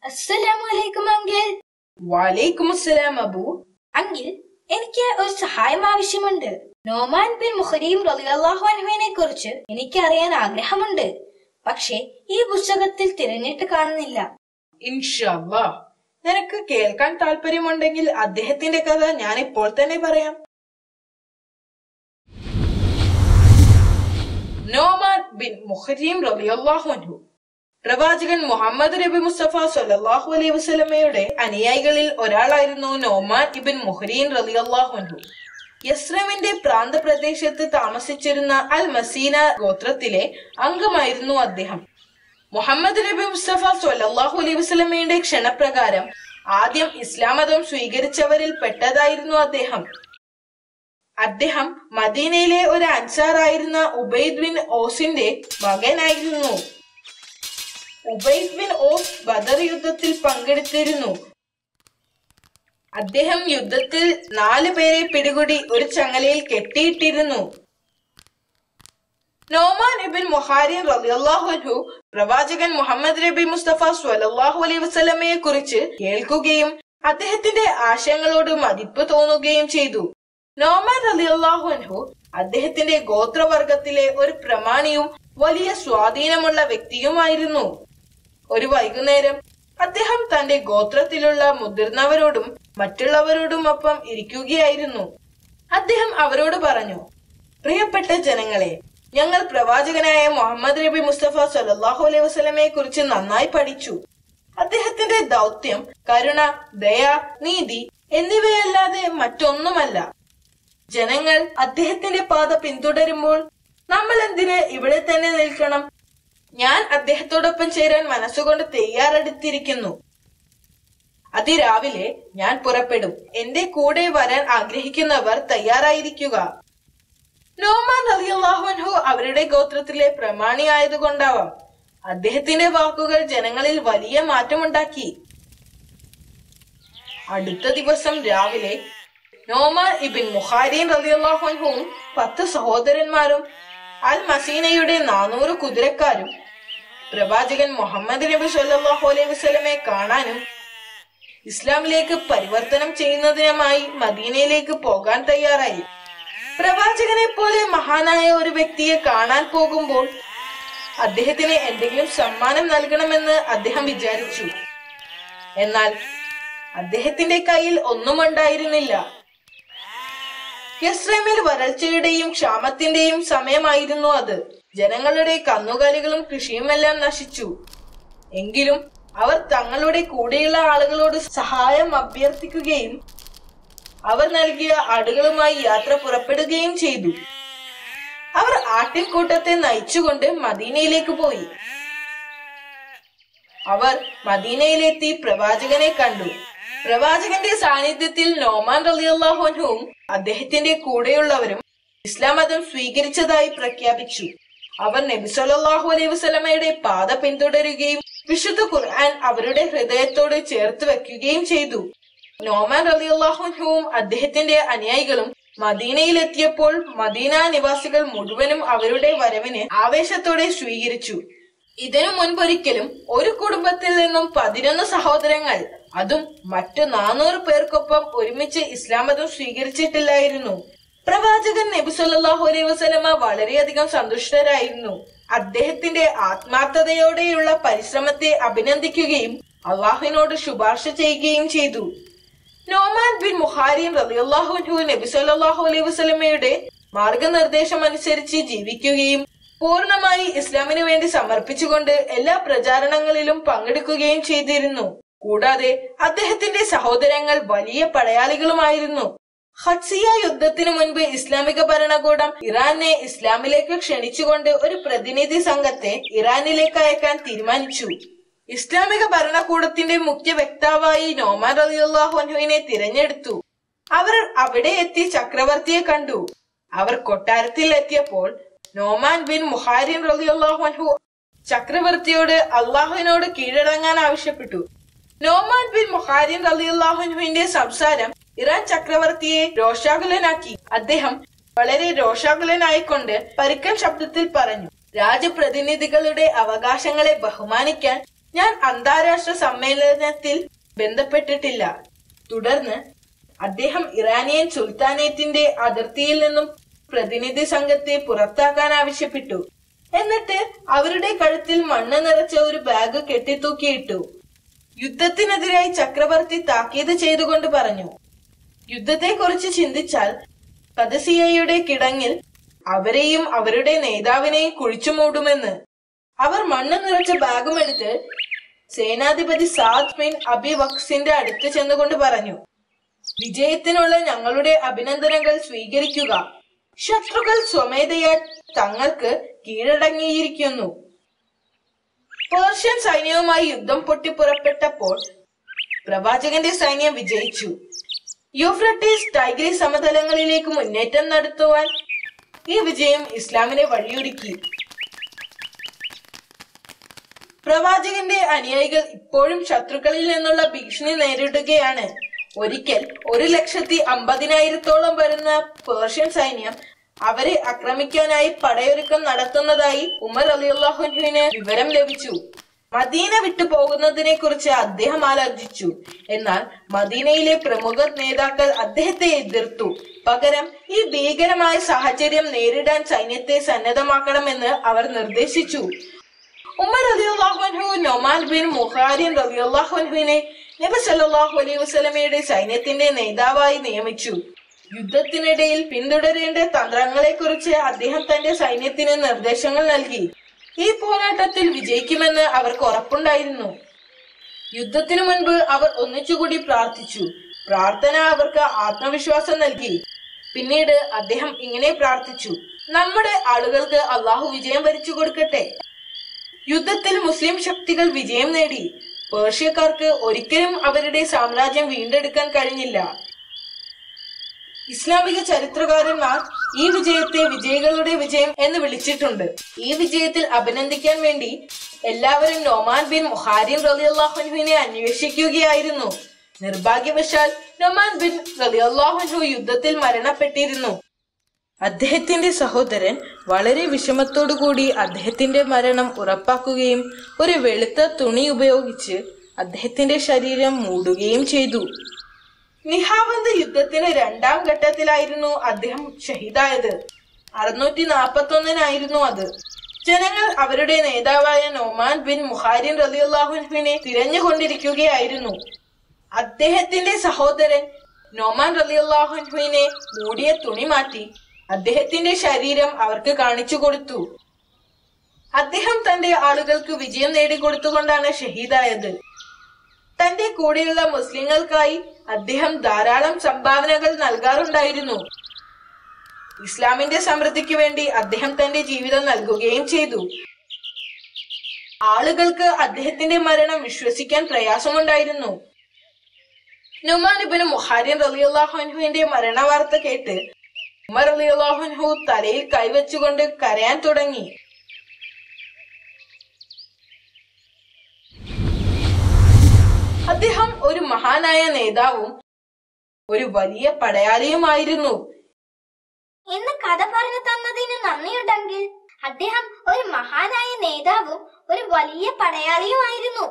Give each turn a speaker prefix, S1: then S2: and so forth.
S1: അസ്സലാമലൈക്കും അങ്കിൾ.
S2: വാലൈക്കും അസ്സലാം അബു.
S1: അങ്കിൾ, എനിക്ക് ഒരു സഹായം ആവശ്യമുണ്ട്. നോമാൻ ബിൻ മുഖരീം റളിയല്ലാഹു അൻഹുവിനെ കുറിച്ച് എനിക്ക് അറിയാൻ ആഗ്രഹമുണ്ട്. പക്ഷേ ഈ പുസ്തകത്തിൽ തിരഞ്ഞിട്ട് കാണുന്നില്ല.
S2: ഇൻഷാ അല്ലാഹ്, നിനക്ക് കേൾക്കാൻ താല്പര്യമുണ്ടെങ്കിൽ അദ്ദേഹത്തിന്റെ കഥ ഞാൻ ഇപ്പോൾ തന്നെ പറയാം. നോമാൻ ബിൻ മുഖരീം റളിയല്ലാഹു അൻഹു പ്രവാചകൻ മുഹമ്മദ് നബി മുസ്തഫ സ്വല്ലല്ലാഹു അലൈഹി വസല്ലമയുടെ അനുയായികളിൽ ഒരാളായിരുന്നു നോമാൻ ഇബ്ൻ മുഖരീം റളിയല്ലാഹു അൻഹു. യസ്രമിന്റെ പ്രാന്തപ്രദേശത്ത് താമസിച്ചിരുന്ന അൽ മസീന ഗോത്രത്തിലെ അംഗമായിരുന്നു അദ്ദേഹം. മുഹമ്മദ് നബി മുസ്തഫ സ്വല്ലല്ലാഹു അലൈഹി വസല്ലമയുടെ ക്ഷണപ്രകാരം ആദ്യം ഇസ്ലാം മതം സ്വീകരിച്ചവരിൽ പെട്ടതായിരുന്നു അദ്ദേഹം. അദ്ദേഹം മദീനയിലെ ഒരു അൻസാറായിരുന്ന ഉബൈദ് ബിൻ ഓസിന്റെ മകനായിരുന്നു. ഉബൈദ് ബിൻ ഓസ് ബദർ യുദ്ധത്തിൽ പങ്കെടുത്തിരുന്നു. അദ്ദേഹം യുദ്ധത്തിൽ 4 പേരെ പിടികൂടി ഒരു ചങ്ങലയിൽ കെട്ടിയിട്ടിരുന്നു. നോമാൻ ഇബ്ൻ മുഖരീം റളിയല്ലാഹു അൻഹു പ്രവാചകൻ മുഹമ്മദ് നബി മുസ്തഫ സ്വല്ലല്ലാഹു അലൈഹി വസല്ലമയെ കുറിച്ച് കേൾക്കുകയും അദ്ദേഹത്തിന്റെ ആശയങ്ങളോട് മതിപ്പ് തോന്നുകയും ചെയ്തു. നോമാൻ റളിയല്ലാഹു അൻഹു അദ്ദേഹത്തിന്റെ ഗോത്രവർഗത്തിലെ ഒരു പ്രമാണിയും വലിയ സ്വാധീനമുള്ള വ്യക്തിയുമായിരുന്നു. ഒരു വൈകുന്നേരം അദ്ദേഹം തന്റെ ഗോത്രത്തിലുള്ള മുതിർന്നവരോടും മറ്റുള്ളവരോടുമൊപ്പം ഇരിക്കുകയായിരുന്നു. അദ്ദേഹം അവരോട് പറഞ്ഞു, പ്രിയപ്പെട്ട ജനങ്ങളെ, ഞങ്ങൾ പ്രവാചകനായ മുഹമ്മദ് നബി മുസ്തഫ സ്വല്ലല്ലാഹു അലൈഹി വസല്ലമയെ കുറിച്ച് നന്നായി പഠിച്ചു. അദ്ദേഹത്തിന്റെ ദൗത്യം കരുണ, ദയ, നീതി എന്നിവയല്ലാതെ മറ്റൊന്നുമല്ല. ജനങ്ങൾ അദ്ദേഹത്തിന്റെ പാത പിന്തുടരുമ്പോൾ നമ്മൾ എന്തിന് ഇവിടെ തന്നെ നിൽക്കണം? ഞാൻ അദ്ദേഹത്തോടൊപ്പം ചേരാൻ മനസ്സുകൊണ്ട് തയ്യാറെടുത്തിരിക്കുന്നു. അതിരാവിലെ ഞാൻ പുറപ്പെടും. എന്റെ കൂടെ വരാൻ ആഗ്രഹിക്കുന്നവർ തയ്യാറായിരിക്കുക. നോമാൻ റളിയല്ലാഹു അൻഹു അവരുടെ ഗോത്രത്തിലെ പ്രമാണിയായതുകൊണ്ടാവാം അദ്ദേഹത്തിന്റെ വാക്കുകൾ ജനങ്ങളിൽ വലിയ മാറ്റമുണ്ടാക്കി. അടുത്ത ദിവസം രാവിലെ നോമാൻ ഇബ്ൻ മുഖരീം റളിയല്ലാഹു അൻഹുവും 10 സഹോദരന്മാരും അൽ മസീനയുടെ 400 കുതിരക്കാരും പ്രവാചകൻ മുഹമ്മദ് നബി സ്വല്ലല്ലാഹു അലൈഹി വസല്ലമയെ കാണാനും ഇസ്ലാമിലേക്ക് പരിവർത്തനം ചെയ്യുന്നതിനുമായി മദീനയിലേക്ക് പോകാൻ തയ്യാറായി. പ്രവാചകനെ പോലെ മഹാനായ ഒരു വ്യക്തിയെ കാണാൻ പോകുമ്പോൾ അദ്ദേഹത്തിന് എന്തെങ്കിലും സമ്മാനം നൽകണമെന്ന് അദ്ദേഹം വിചാരിച്ചു. എന്നാൽ അദ്ദേഹത്തിന്റെ കയ്യിൽ ഒന്നും ഉണ്ടായിരുന്നില്ല. യസ്രമിൽ വരൾച്ചയുടെയും ക്ഷാമത്തിന്റെയും സമയമായിരുന്നു അത്. ജനങ്ങളുടെ കന്നുകാലികളും കൃഷിയുമെല്ലാം നശിച്ചു. എങ്കിലും അവർ തങ്ങളുടെ കൂടെയുള്ള ആളുകളോട് സഹായം അഭ്യർത്ഥിക്കുകയും അവർ നൽകിയ ആടുകളുമായി യാത്ര പുറപ്പെടുകയും ചെയ്തു. അവർ ആട്ടിൻകൂട്ടത്തെ നയിച്ചുകൊണ്ട് മദീനയിലേക്ക് പോയി. അവർ മദീനയിലെത്തി പ്രവാചകനെ കണ്ടു. പ്രവാചകന്റെ സാന്നിധ്യത്തിൽ നോമാൻ റളിയല്ലാഹു അൻഹുവും അദ്ദേഹത്തിന്റെ കൂടെയുള്ളവരും ഇസ്ലാം മതം സ്വീകരിച്ചതായി പ്രഖ്യാപിച്ചു. അവർ നബി സല്ലല്ലാഹു അലൈഹി വസല്ലമയുടെ പാത പിന്തുടരുകയും വിശുദ്ധ ഖുർആൻ അവരുടെ ഹൃദയത്തോട് ചേർത്ത് വെക്കുകയും ചെയ്തു. നോമാൻ റളിയല്ലാഹു അൻഹുവും അദ്ദേഹത്തിന്റെ അനുയായികളും മദീനയിലെത്തിയപ്പോൾ മദീന നിവാസികൾ മുഴുവനും അവരുടെ വരവിനെ ആവേശത്തോടെ സ്വീകരിച്ചു. ഇതിനു മുൻപൊരിക്കലും ഒരു കുടുംബത്തിൽ നിന്നും 11 സഹോദരങ്ങൾ, അതും മറ്റു 400 പേർക്കൊപ്പം ഒരുമിച്ച് ഇസ്ലാം മതം സ്വീകരിച്ചിട്ടില്ലായിരുന്നു. പ്രവാചകൻ നബി സല്ലല്ലാഹു അലൈഹി വസല്ലമ വളരെയധികം സന്തുഷ്ടരായിരുന്നു. അദ്ദേഹത്തിന്റെ ആത്മാർത്ഥതയോടെയുള്ള പരിശ്രമത്തെ അഭിനന്ദിക്കുകയും അള്ളാഹുവിനോട് ശുപാർശ ചെയ്യുകയും ചെയ്തു. നോമാൻ ബിൻ മുഖരീം റളിയല്ലാഹു അൻഹു നബി സല്ലല്ലാഹു അലൈഹി വസല്ലമയുടെ മാർഗനിർദ്ദേശം അനുസരിച്ച് ജീവിക്കുകയും പൂർണ്ണമായി ഇസ്ലാമിന് വേണ്ടി സമർപ്പിച്ചുകൊണ്ട് എല്ലാ പ്രചാരണങ്ങളിലും പങ്കെടുക്കുകയും ചെയ്തിരുന്നു. കൂടാതെ അദ്ദേഹത്തിന്റെ സഹോദരങ്ങൾ വലിയ പടയാളികളുമായിരുന്നു. ഖദ്സിയ യുദ്ധത്തിനു മുൻപ് ഇസ്ലാമിക ഭരണകൂടം ഇറാനെ ഇസ്ലാമിലേക്ക് ക്ഷണിച്ചുകൊണ്ട് ഒരു പ്രതിനിധി സംഘത്തെ ഇറാനിലേക്ക് അയക്കാൻ തീരുമാനിച്ചു. ഇസ്ലാമിക ഭരണകൂടത്തിന്റെ മുഖ്യ വക്താവായി നോമാൻ റളിയല്ലാഹു അൻഹുവിനെ തിരഞ്ഞെടുത്തു. അവർ അവിടെ എത്തി ചക്രവർത്തിയെ കണ്ടു. അവർ കൊട്ടാരത്തിൽ എത്തിയപ്പോൾ നോമാൻ ബിൻ മുഖരീം റളിയല്ലാഹു അൻഹു ചക്രവർത്തിയോട് അള്ളാഹുവിനോട് കീഴടങ്ങാൻ ആവശ്യപ്പെട്ടു. നോമാൻ ബിൻ മുഖരീം റളിയല്ലാഹു അൻഹുവിന്റെ സംസാരം ഇറാൻ ചക്രവർത്തിയെ രോഷാകുലനാക്കി. അദ്ദേഹം വളരെ രോഷാകുലനായിക്കൊണ്ട് പരുക്കൻ ശബ്ദത്തിൽ പറഞ്ഞു, രാജപ്രതിനിധികളുടെ അവകാശങ്ങളെ ബഹുമാനിക്കാൻ ഞാൻ അന്താരാഷ്ട്ര സമ്മേളനത്തിൽ ബന്ധപ്പെട്ടിട്ടില്ല. തുടർന്ന് അദ്ദേഹം ഇറാനിയൻ സുൽത്താനേറ്റിന്റെ അതിർത്തിയിൽ നിന്നും പ്രതിനിധി സംഘത്തെ പുറത്താക്കാൻ ആവശ്യപ്പെട്ടു. എന്നിട്ട് അവരുടെ കഴുത്തിൽ മണ്ണ് നിറച്ച ഒരു ബാഗ് കെട്ടിത്തൂക്കിയിട്ടു. യുദ്ധത്തിനെതിരായി ചക്രവർത്തി താക്കീത് ചെയ്തുകൊണ്ട് പറഞ്ഞു, യുദ്ധത്തെക്കുറിച്ച് ചിന്തിച്ചാൽ ഖദസിയയുടെ കിടങ്ങിൽ അവരെയും അവരുടെ നേതാവിനെയും കുഴിച്ചു മൂടുമെന്ന്. അവർ മണ്ണ് നിറച്ച ബാഗും എടുത്ത് സേനാധിപതി സാദ് ബിൻ അബി വഖ്സിന്റെ അടുത്ത് ചെന്നുകൊണ്ട് പറഞ്ഞു, വിജയത്തിനുള്ള ഞങ്ങളുടെ അഭിനന്ദനങ്ങൾ സ്വീകരിക്കുക. ശത്രുക്കൾ സ്വമേധയാ തങ്ങൾക്ക് കീഴടങ്ങിയിരിക്കുന്നു. പേർഷ്യൻ സൈന്യവുമായി യുദ്ധം പൊട്ടിപ്പുറപ്പെട്ടപ്പോൾ പ്രവാചകന്റെ സൈന്യം വിജയിച്ചു. യൂഫ്രട്ടീസ് ടൈഗ്രീസ് സമതലങ്ങളിലേക്ക് മുന്നേറ്റം നടത്തുവാൻ ഈ വിജയം ഇസ്ലാമിനെ വഴിയൊരുക്കി. പ്രവാചകന്റെ അനുയായികൾ ഇപ്പോഴും ശത്രുക്കളിൽ നിന്നുള്ള ഭീഷണി നേരിടുകയാണ്. ഒരിക്കൽ 150,000 വരുന്ന പേർഷ്യൻ സൈന്യം അവരെ ആക്രമിക്കാനായി പടയൊരുക്കം നടത്തുന്നതായി ഉമർ റളിയല്ലാഹു അൻഹുവിന് വിവരം ലഭിച്ചു. മദീന വിട്ടു പോകുന്നതിനെ കുറിച്ച് അദ്ദേഹം ആലോചിച്ചു. എന്നാൽ മദീനയിലെ പ്രമുഖ നേതാക്കൾ അദ്ദേഹത്തെ എതിർത്തു. പകരം ഈ ഭീകരമായ സാഹചര്യം നേരിടാൻ സൈന്യത്തെ സന്നദ്ധമാക്കണമെന്ന് അവർ നിർദ്ദേശിച്ചു. ഉമർ റളിയല്ലാഹു അൻഹു നൊമാൻ ബിൻ മുഹാരിൻ റളിയല്ലാഹു അൻഹുവിനെ നബി സല്ലല്ലാഹു അലൈഹി വസല്ലമയുടെ സൈന്യത്തിന്റെ നേതാവായി നിയമിച്ചു. യുദ്ധത്തിനിടയിൽ പിന്തുടരേണ്ട തന്ത്രങ്ങളെ കുറിച്ച് അദ്ദേഹം തന്റെ സൈന്യത്തിന് നിർദ്ദേശങ്ങൾ നൽകി. ഈ പോരാട്ടത്തിൽ വിജയിക്കുമെന്ന് അവർക്ക് ഉറപ്പുണ്ടായിരുന്നു. യുദ്ധത്തിനു മുൻപ് അവർ ഒന്നിച്ചുകൂടി പ്രാർത്ഥിച്ചു. പ്രാർത്ഥന അവർക്ക് ആത്മവിശ്വാസം നൽകി. പിന്നീട് അദ്ദേഹം ഇങ്ങനെ പ്രാർത്ഥിച്ചു, നമ്മുടെ ആളുകൾക്ക് അള്ളാഹു വിജയം വരിച്ചു കൊടുക്കട്ടെ. യുദ്ധത്തിൽ മുസ്ലിം ശക്തികൾ വിജയം നേടി. പേർഷ്യക്കാർക്ക് ഒരിക്കലും അവരുടെ സാമ്രാജ്യം വീണ്ടെടുക്കാൻ കഴിഞ്ഞില്ല. ഇസ്ലാമിക ചരിത്രകാരന്മാർ ഈ വിജയത്തെ വിജയികളുടെ വിജയം എന്ന് വിളിച്ചിട്ടുണ്ട്. ഈ വിജയത്തിൽ അഭിനന്ദിക്കാൻ വേണ്ടി എല്ലാവരും നൊമാൻ ബിൻ മുഹാരിൻ റളിയല്ലാഹു അൻഹുവിനെ അന്വേഷിക്കുകയായിരുന്നു. നിർഭാഗ്യവശാൽ നൊമാൻ ബിൻ റളിയല്ലാഹു അൻഹു യുദ്ധത്തിൽ മരണപ്പെട്ടിരുന്നു. അദ്ദേഹത്തിന്റെ സഹോദരൻ വളരെ വിഷമത്തോടുകൂടി അദ്ദേഹത്തിന്റെ മരണം ഉറപ്പാക്കുകയും ഒരു വെളുത്ത തുണി ഉപയോഗിച്ച് അദ്ദേഹത്തിന്റെ ശരീരം മൂടുകയും ചെയ്തു. നിഹാവന്ത് യുദ്ധത്തിന് 2ാം ഘട്ടത്തിലായിരുന്നു അദ്ദേഹം ഷഹീദായത്. 641 അത്. ജനങ്ങൾ അവരുടെ നേതാവായ നൊമാൻ ബിൻ മുഹാരിൻ റളിയല്ലാഹു അൻഹുവിനെ തിരഞ്ഞുകൊണ്ടിരിക്കുകയായിരുന്നു. അദ്ദേഹത്തിന്റെ സഹോദരൻ നൊമാൻ റളിയല്ലാഹു അൻഹുവിനെ മൂടിയ തുണി മാറ്റി അദ്ദേഹത്തിന്റെ ശരീരം അവർക്ക് കാണിച്ചു കൊടുത്തു. അദ്ദേഹം തന്റെ ആളുകൾക്ക് വിജയം നേടിക്കൊടുത്തുകൊണ്ടാണ് ഷഹീദായത്. തന്റെ കൂടെയുള്ള മുസ്ലിങ്ങൾക്കായി അദ്ദേഹം ധാരാളം സംഭാവനകൾ നൽകാറുണ്ടായിരുന്നു. ഇസ്ലാമിന്റെ സമൃദ്ധിക്ക് വേണ്ടി അദ്ദേഹം തന്റെ ജീവിതം നൽകുകയും ചെയ്തു. ആളുകൾക്ക് അദ്ദേഹത്തിന്റെ മരണം വിശ്വസിക്കാൻ പ്രയാസമുണ്ടായിരുന്നു. നൊമാൻ ഇബ്നു മുഹാരിൻ റളിയല്ലാഹു അൻഹുവിന്റെ മരണവാർത്ത കേട്ട് ഉമർ റളിയല്ലാഹു അൻഹു തലയിൽ കൈവച്ചുകൊണ്ട് കരയാൻ തുടങ്ങി. അദ്ദേഹം ഒരു മഹാനായ നേതാവും ഒരു വലിയ പടയാളിയുമായിരുന്നു
S1: എന്ന് കഥ പറഞ്ഞു തന്നതിന് നന്ദിയുണ്ടെങ്കിൽ അദ്ദേഹം ഒരു മഹാനായ നേതാവും ഒരു വലിയ പടയാളിയുമായിരുന്നു.